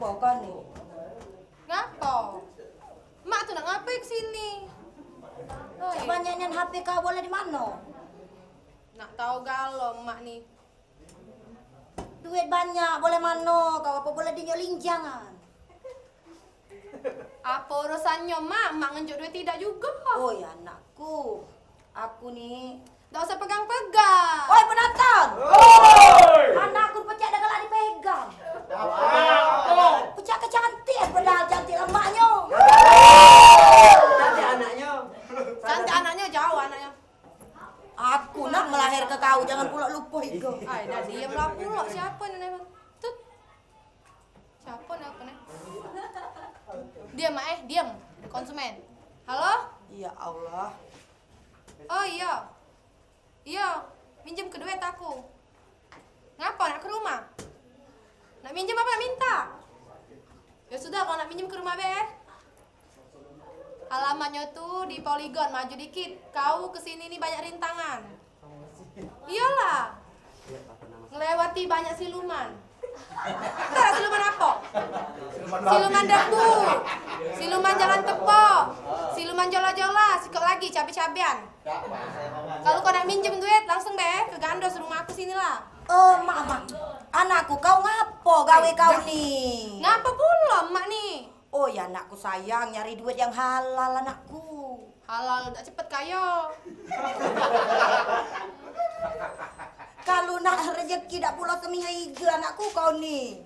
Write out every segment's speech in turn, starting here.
Ngapa kan nih? Ngapa? Mak tuh nak ngapain kesini? Oh, iya. Banyaknya HP kau boleh di mana? Nak tahu galau mak nih. Duit banyak, boleh mana? Kau apa boleh dinyok linjangan? Apa urusannya mak? Mak ngenjuk duit tidak juga. Oh ya anakku, aku nih. Tak usah pegang-pegang. Oi penonton! Oi! Anakku pecah dah galak dipegang. Pecah kecantik, padahal cantik lemaknya. Cantik anaknya. Cantik anaknya jauh anaknya. Aku nak melahir ke kau, jangan pula lupa itu. Ay, dah diamlah pula. Siapa ni memang? Tut. Siapa ni aku ni? Diam mak diam. Ada konsumen. Halo? Ya Allah. Oh iya. Iya, minjem ke duit aku. Ngapa nak ke rumah? Nak minjem apa nak minta? Ya sudah, kalau nak minjem ke rumah be. Alamatnya tuh di Polygon, maju dikit. Kau kesini nih banyak rintangan. Iyalah. Ngelewati banyak siluman. Entah siluman apa? Siluman debu. Siluman jalan tepok. Siluman jola-jola, sikok lagi cabe-cabean. Kalau kau nak minjem duit, langsung deh ke Gandos rumah aku sinilah. Oh, mak. Anakku, kau ngapo gawe kau nih? Ngapa pula mak nih? Oh ya anakku sayang, nyari duit yang halal anakku. Halal udah cepet kaya. Kalau nak rezeki tak pula seminggu anakku kau nih.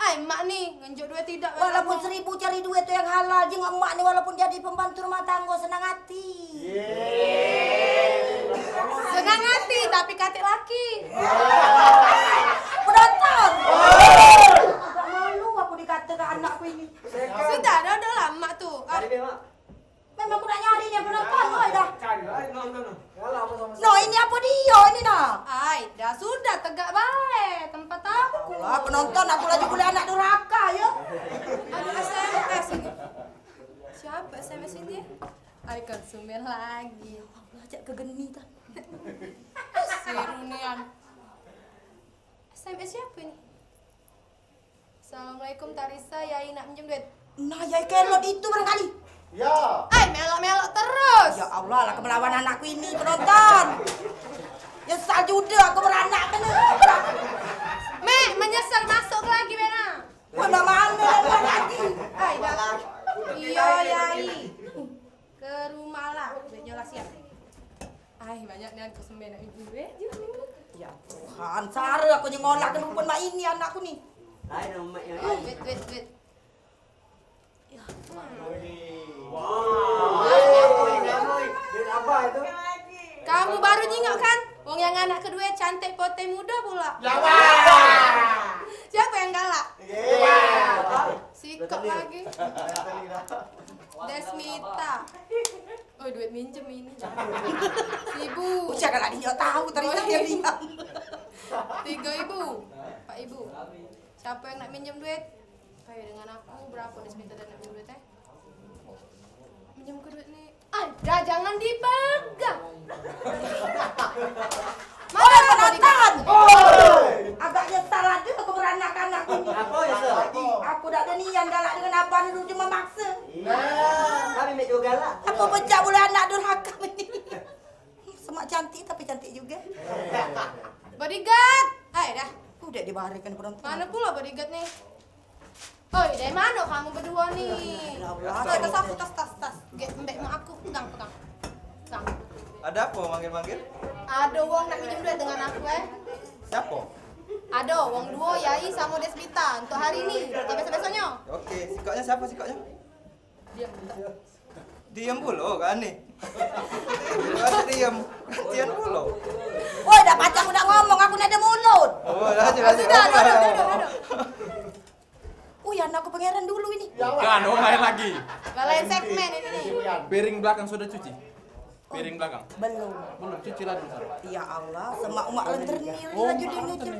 Ay, mak nih, ngenjuk duit tidak. Walaupun 1000 cari duit tuh yang halal, jeng emak nih walaupun jadi pembantu rumah tangga senang hati. Senang hati, tapi katik laki. Penonton! Gak malu aku dikata ke anakku ini. Sudah, dah lah mak tuh. Ah, Memang aku nak nyari dia penonton, oi dah. No. No, ini apa dia ini nah? ay, dah sudah tegak baik tempat aku. Wah, penonton aku lagi kuliah anak durhaka ya. Ada SMS ini. Siapa SMS ini? Ay, konsumen lagi. Ajak ke geni tak? Si Runian. SMS siapa ini? Assalamualaikum Tarisa, Yai nak minjem duit. Nah, ya kelot itu barangkali. Ya. Ay, melok-melok terus. Ya Allah lah kemelawan anakku ini penonton. Nyesal juga aku beranak kan. Mek, menyesal masuk lagi Bena. Mana lagi? Ay, dah. Iya, Yai. Ke rumah lah, duitnya lah siap. Ay, banyak nih aku sembenak ibu duit. Ya Tuhan, sare aku nyengolak ke rumpun mak ini anakku nih. Hai nama yang Duit. Ya Duit apa itu? Kamu baru nyingok kan? Wong yang anak kedua cantik pote muda pula. Siapa yang galak? Sikap lagi. Desmita. Oh, duit minjem ini. Ibu. Jangan lagi dia tahu ternyata dia diam. 3.000. Pak Ibu. Siapa yang nak minjem duit? Ayo dengan aku berapa Desmita dan nak minjem duit minjem ke duit nih. Dah jangan dipegang. Mana penonton? Agak nyesal aja aku beranak anakku ini. Apa ya sir? Aku tak ada niat galak dengan apa dulu cuma maksa. Kami mek juga galak. Aku pecah boleh anak durhaka ini. Semak cantik tapi cantik juga. Bodyguard. Ayo dah. Udah dibarikan penonton. Mana pula bodyguard nih? Oi, dari mana kamu berdua nih? Tas aku, tas. Mbak mau aku pegang. Ada apa manggil-manggil? Ada wong nak minjem duit dengan aku Siapa? Ada wong duo Yai sama Desmita untuk hari ini. Sampai besoknya. Oke, sikoknya siapa sikoknya? Diam. Diam pula kan nih. Diam. Gantian pula. Woi, dah pacang udah ngomong, aku nak ada mulut. Oh, lanjut. Sudah, duduk. Ya anakku pangeran dulu ini. Kan, lain lagi. Lain segmen ini nih. Piring belakang sudah cuci. Piring belakang. Belum. Belum cuci lagi sana. Ya Allah, semak-mak lenternya lagi dia nyucir.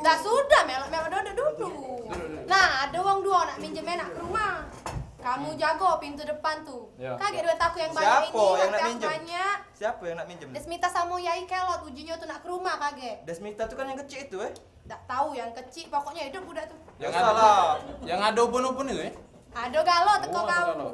Dah sudah, melok duduk dulu. Nah, ada wong duo nak minjem enak ke rumah. Kamu jago pintu depan tuh. Ya. Kaget duit aku yang banyak Siapa ini, yang HP nak aku minjem? banyak. Siapa yang nak minjem? Desmita sama Yai kelot, ujinya tuh nak ke rumah kaget. Desmita tuh kan yang kecil itu Tak tahu yang kecil, pokoknya hidup udah tuh. Ya salah. Yang ada ubun-ubun itu ya? Ada galo teko Oh, kau. kalau.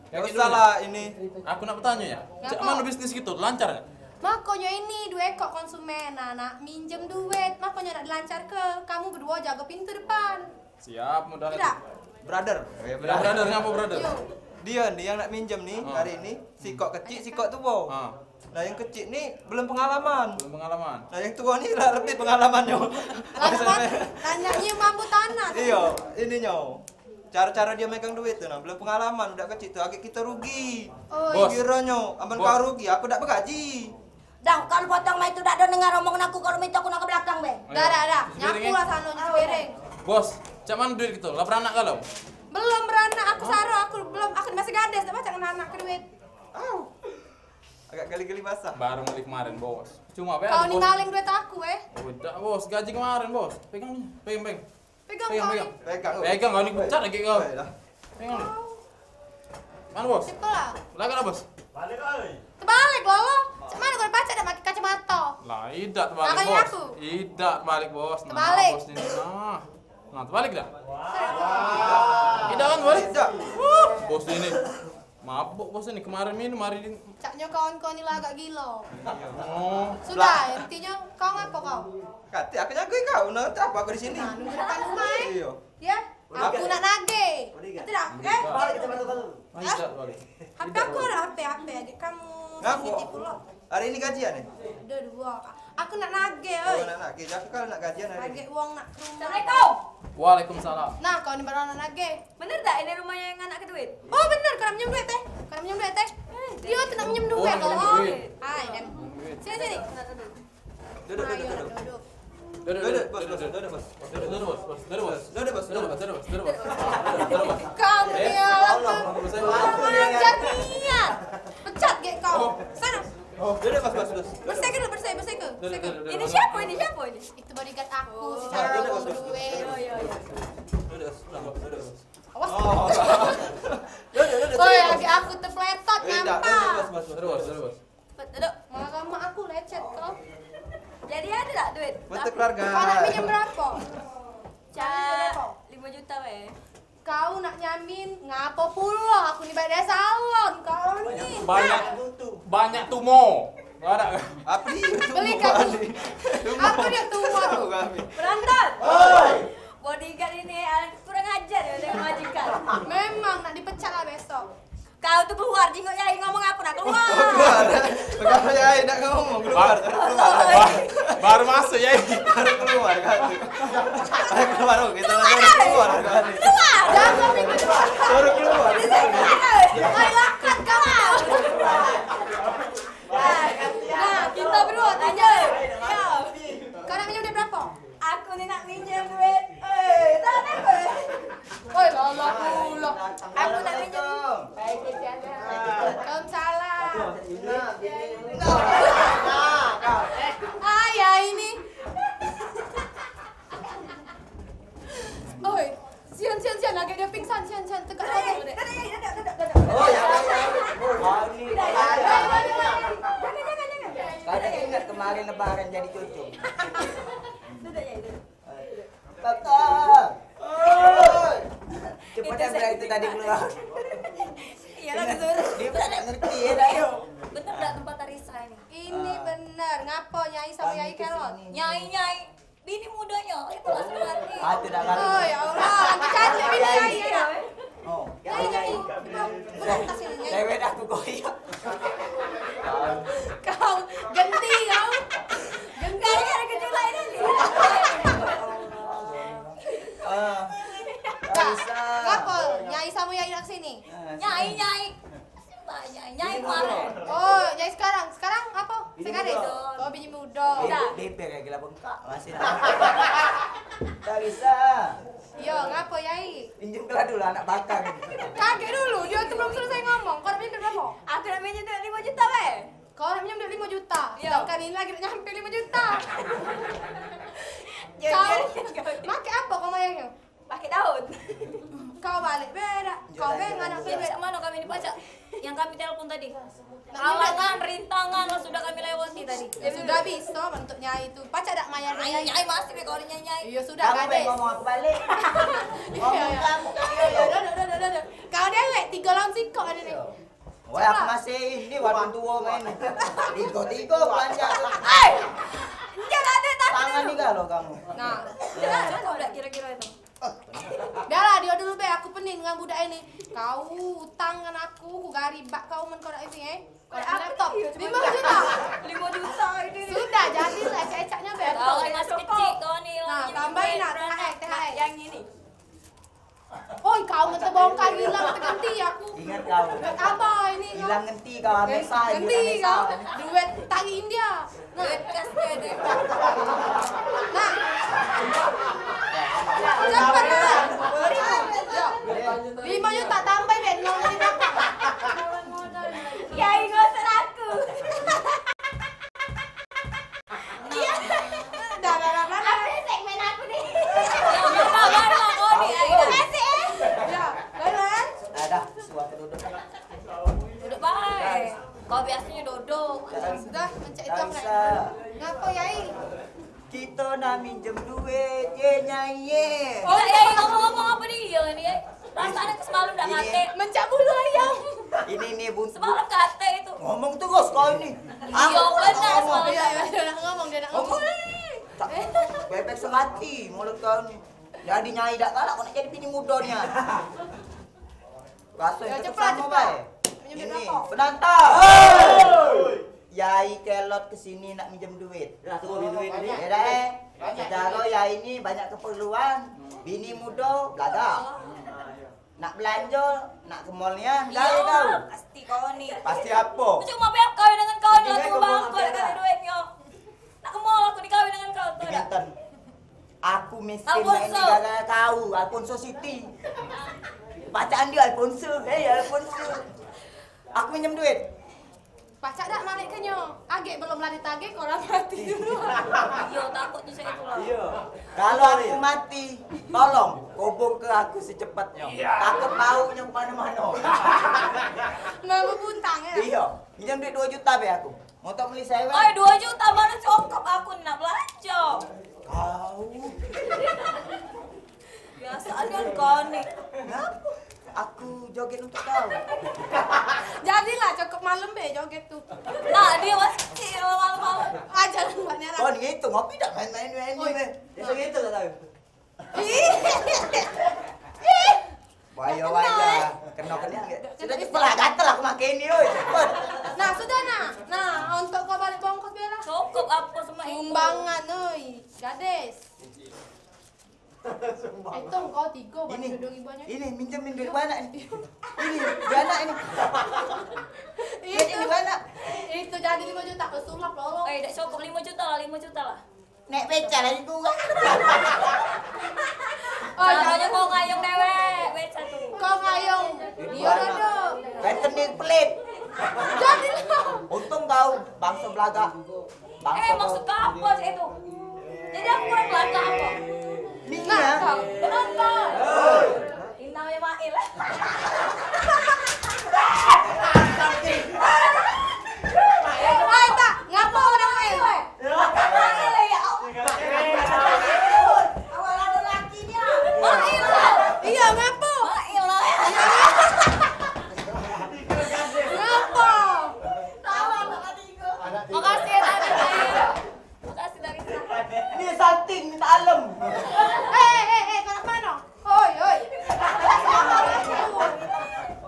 Ya Yang itu salah ini. Aku nak bertanya ya. Ngapa? Cak mana bisnis gitu? Lancar nggak? Makanya ini duit kok konsumen, nak minjem duit, makanya nak dilancar ke. Kamu berdua jaga pintu depan. Siap, mudah Tidak? Brother. Ya, Brother, ngapa brother? Yuk. Dia nih yang nak minjem nih Oh. hari ini. Si kok kecil, si kok tua. Ah, Nah yang kecil nih belum pengalaman. belum pengalaman. Nah yang tua nih lah lebih pengalamannya. Lalu nanya nyium bambu tanah. Iya, ininya. Cara-cara dia megang duit tuh, nah belum pengalaman, udah kecil tuh, agak kita rugi. Oh, Bos. Kiranya, aman Bos. kau rugi, aku tak bergaji. Dah, kalau potong mah itu tak ada dengar omongan aku kalau minta aku nak ke belakang, be. Dah. Sepiring, Nyapu lah sana nyuci piring. Bos, cak mana duit gitu? Lah beranak kalau? Belum beranak, aku saro, aku masih gades, tak baca anak ke duit. Au. Agak geli-geli basah. Baru beli kemarin, bos. Cuma apa ya? Kau bos? ninggalin duit aku, Udah, bos. Gaji kemarin, bos. Pegang nih. Pegang. Pegang Pegang, kau pegang. nih. Pegang. Pegang, kau nih pecat lagi kau. Oh, dah. Pegang nih. Mana, bos? Sip kau lah. Lagi lah, bos. Terbalik lo. Mana kau baca ada pakai kacamata? Lah, tidak terbalik, Makanya bos. aku. Tidak terbalik, bos. Nah, Terbalik. bos ini. Nah, terbalik dah. Tidak kan, bos? Tidak. Bos ini. Mabuk bos ini kemarin minum hari ini. Caknya kawan-kawan ini lah agak gila. Oh, Sudah, intinya kau ngapa kau? Kati, aku jagain kau, nanti apa aku di sini? Nah, nunggu depan rumah Iya. Ya, aku nak nage. Tidak, Balik kita bantu bantu. tidak balik. HP aku ada HP adik kamu. Ngapo? Titip pula. Hari ini gajian nih? Ada dua. Aku nak nage, Oh, oi. nak gaji. Aku kalau nak gajian hari Nage ini. uang nak ke rumah. Assalamualaikum. Waalaikumsalam. Nah, kau ni baru nak nage. Bener tak ini rumahnya yang anak ke duit? Oh benar, kau nak minjem duit teh? Kau nak minjem duit teh? Dia tu nak minjem duit Oh, nak kau. minjem duit. Hai, dan sini sini. Duduk, Ayo, duduk, duduk. duduk. Duduk, bos, bos, duduk, bos. Duduk bos, bos, duduk bos. Duduk, bos, duduk, bos. Duduk bos, duduk bos. Kamu ni apa? Allah. Mengajar niat. Pecat ge kau. Sana. Duduk, bos, bos, bos. Bersih ke dulu, bersih ke. Bersih ke. Ini siapa ini? Siapa ini? Itu bodyguard aku, Oh. secara Duduk, uang bos, bos. duit. Oh iya iya. Duduk, bos. Duduk, bos. Awas. Oh. Duduk, duduk. Oh ya, aku terpletot Tidak, ngapa? duduk, bos, bos, Duduk bos, duduk bos. Duduk. Malah sama aku lecet kau. Jadi ada tak duit? Untuk keluarga. Kau nak minjem berapa? Cak 5 juta weh. Kau nak nyamin ngapa pula? Aku ni bayar salon kau ni. Banyak tumo. Enggak ada. Apa dia? Beli kami. Apa dia tua tu? Kami. Berantat. Bodyguard ini kurang ajar ya dengan majikan. Memang nak dipecat lah besok. Kau tuh keluar jenggot Yai ngomong apa nak keluar. Keluar. Kalau ya nak ngomong keluar, keluar. Baru masuk ya. Baru keluar kan. Keluar oh, kita langsung keluar kan. Jangan mikir. Baru keluar. Hai lakat kau. Nah, kita berdua tanya. Ya. Kau nak minjem duit berapa? Aku ni nak minjem duit. Tak ada apa. Oi, lala pula. Aku nak minjem. Waalaikumsalam. Ayah ini. Oi, sian lagi dia pingsan, sian tegak lagi. Oh ya. Kalian ingat kemarin lebaran jadi cucu. Duduk Yai. Duduk. Kakak. Oi. Cepatnya berapa itu tadi keluar. Iya lah disuruh. Dia tak ngerti ya dah yuk. Bener tak tempat Arisa ini? Ini benar. Ngapo Nyai sama Yai kelot? Nyai. Bini mudanya. Itu lah sebenarnya. Ah tidak kali. Oh ya Allah, cantik ini Nyai ya. Oh. Nyai. Belum kasih Nyai. Cewek aku koyak. Kau ganti kau. Ganti. Kayaknya ada kecil lain ini. Ah. Kak, Bisa. ngapo Nyai sama Yai nak sini? Nyai. Nyai kemarin. Oh, Nyai sekarang. Sekarang apa? Bini Sekarang. muda. Oh, bini muda. DP kayak gila bengkak masih. Tak bisa. Yo, ngapo Yai? Pinjam kelah dulu anak bakar. Kaget dulu, dia tuh belum selesai ngomong. Kau nak minjem duit berapa? Aku nak minjem duit 5 juta weh. Kau nak minjem duit 5 juta. Iya. Sedangkan ini lagi nak nyampe 5 juta. Ya, Kau biar- pakai apa kau bayarnya? Pakai daun. Kau balik beda. Kau be anak kami ini Paca. Yang kami telepon tadi. Halangan, rintangan sudah kami lewati tadi. Ya sudah bisa bentuk nyai itu. Pacar tak mayar Nyai nyai masih be kalau nyai. Iya sudah Kamu gadis. ngomong aku balik. Iya iya. Iya udah. Kau dewek 3 lawan sikok ada nih. Wah, aku masih ini waktu tua main. Tiga belanja. Jangan ada tak. Tangan nih kalau kamu. Nah, Jangan cukup enggak kira-kira itu. biarlah dia dulu be, aku pening dengan budak ini. Kau utang kan aku garibak kau men kau dak ini Kau dak laptop 5 juta. 5 juta ini. Sudah jadilah ecek-eceknya be. Kau ini masih kecil kau nih. Nah, tambahin nak THR. Yang ini. Oi, kau ngete bongkar hilang terganti aku. Ingat kau. Duit apa ini kau? Hilang ngenti kau Amesa. Ganti kau. Duit tagi India. Nah, Duit kas duit. nah. Cepat lah. 5 juta tambah be, nol di belakang. Kiai ngosot aku. Dah. Apa segmen aku nih? Ya sabar kau nih. Ayo. Ya, kan? Ada suatu duduk. Duduk baik. Kau biasanya duduk. Sudah mencek itu Tak apa? bisa. Ngapa yai? Kita nak minjem duit, ye nyai. Oh iya, ngomong-ngomong apa nih? Ya ini. Rasanya semalam udah kate. Mencak bulu ayam. Ini nih buntu. Semalam kate itu. Ngomong terus kau ini. Iya, benar semalam. Iya, dia nak ngomong, Ngomong. Bebek serati mulut kau ni. Jadi nyai dak kalah kau nak jadi bini mudanya. Rasa Ya, itu cepat, sama cepat. baik. Minjem Ini berapa? penantang. Yai kelot kesini nak minjem duit. Tunggu duit ini. Ya dah. Secara Yai ini banyak keperluan. Bini muda belaga. Nak belanja, nak ke mallnya, dah kau. Pasti kau nih. Pasti apa? Cuma biar kawin dengan kau nih aku bang kau nak kasih duitnya. Nak ke mall aku dikawin dengan kau tuh dah. Ingatkan. Aku miskin Alfonso. ini gara-gara kau, Alfonso City. Bacaan dia Alfonso, Alfonso. Aku minjem duit. Pacak dak balik ke nyo. Agek belum lari tagih korang mati dulu. Iya takutnya saya itu lah. Iya. Kalau aku mati, tolong kubur ke aku secepatnya. Takut baunya kemana-mana. Mau berbuntang ya. Iya, minjem duit 2 juta be aku. Mau tak beli sewa? Oh 2 juta mana cukup aku nak belanja. Kau. Biasanya kau nih. Kenapa? Aku joget untuk kau. Jadilah cukup malam be joget tuh. Nah dia masih kecil malu-malu. Aja mbaknya Kau ni itu ngopi tak main-main Oi. be. Besok gitu tak tahu. Waya. Kena. Sudah cepat gatal aku makan ni oi. Cepat. Nah, sudah nak. Nah, untuk kau balik bongkos bela. Cukup apa semua itu. Sumbangan oi, gadis. Hitung kau 3 Ini. bagi 2.000-nya. Ini minjemin duit mana ni? Ini Diana ini. Duit ini mana? Itu jadi 5 juta ke sulap lolo. Tak cukup 5 juta lah 5 juta lah. Nek beca lagi gua. Oh, Caranya kau ngayong dewek, beca tuh. kau ngayong. Dia ada. Benten di pelit. Jadilah. Untung kau bangsa belaga. Bangsa Maksud kau apa sih itu? Jadi aku kurang belanja apa? Minyak. Nah, Penonton. Ini namanya Mail. Ay, tak. Ngapa orang main? Mail ya. Awal ada laki dia. Mail. Iya, ngapa? Mail lah ya. Ngapa? Makasih ya tadi Mail. Makasih dari sana. Ini salting minta alam. Kau nak mana? Oi.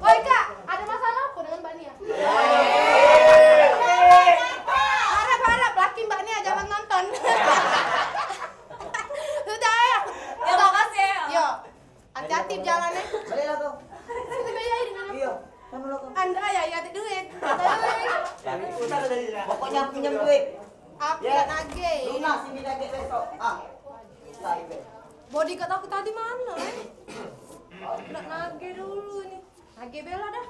Oi, Kak. Ada masalah apa dengan Mbak Nia? Harap laki Mbak Nia jangan nonton. Sudah ya. Ya makasih ya. Yo, hati-hati jalannya. Balik lah kau. Kita bayarin dengan apa? Iya. Kamu lah kau. Anda ya ingat duit. Pokoknya pinjam duit. Apa ya. Nage? Lunas ini lagi besok. Bisa ibe. Body kata aku tadi mana? Nak nage dulu nih. Nage bela dah.